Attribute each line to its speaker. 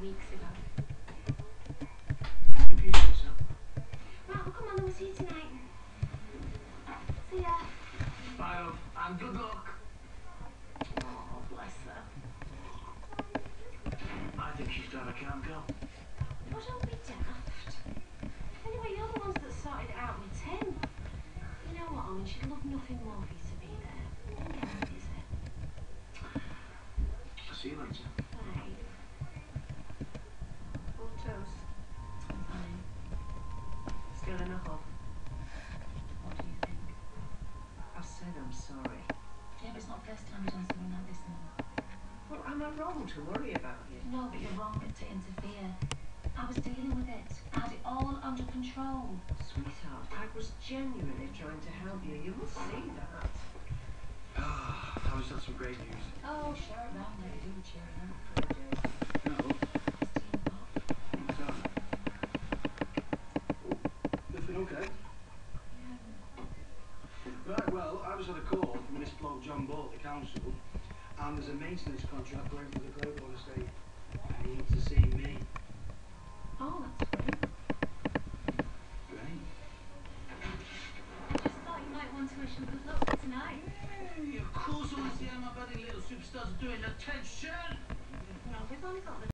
Speaker 1: weeks ago.
Speaker 2: If you say so.
Speaker 1: Right, well, come on, then we'll see you tonight. See ya.
Speaker 2: Bye, love, and good luck.
Speaker 1: Oh, bless her.
Speaker 2: I think she's glad I can't go.
Speaker 1: Oh, don't be daft. Anyway, you're the ones that sorted it out with Tim. You know what, Owen? She'd love nothing more for you to be there. And get on with it.
Speaker 2: I'll see you later.
Speaker 1: Bye. Oh, toast.
Speaker 3: Fine.
Speaker 1: Still in a hub.
Speaker 3: What do you think?
Speaker 1: I've said I'm sorry.
Speaker 3: Yeah, but it's not the first time you've done something like this, Mum.
Speaker 1: Well, am I wrong to worry about you?
Speaker 3: No, but you're wrong to interfere. I was dealing with it. I had it all under control.
Speaker 1: Sweetheart, I was genuinely trying to help you. You must see that.
Speaker 2: I just had some great news.
Speaker 3: Oh, share it round there, do cheering up.
Speaker 2: No.
Speaker 3: It's team up.
Speaker 2: What's that? Oh, nothing okay? Right, well, I just had a call from this bloke John Ball at the council, and there's a maintenance contract going for the Claiborne estate. And he needs to see me.
Speaker 1: Oh, that's great.
Speaker 2: Great.
Speaker 1: I just thought you might want to wish him good luck for tonight.
Speaker 2: Hey, of course I want to see how my budding little superstars are doing. Attention!
Speaker 1: No, we've only got the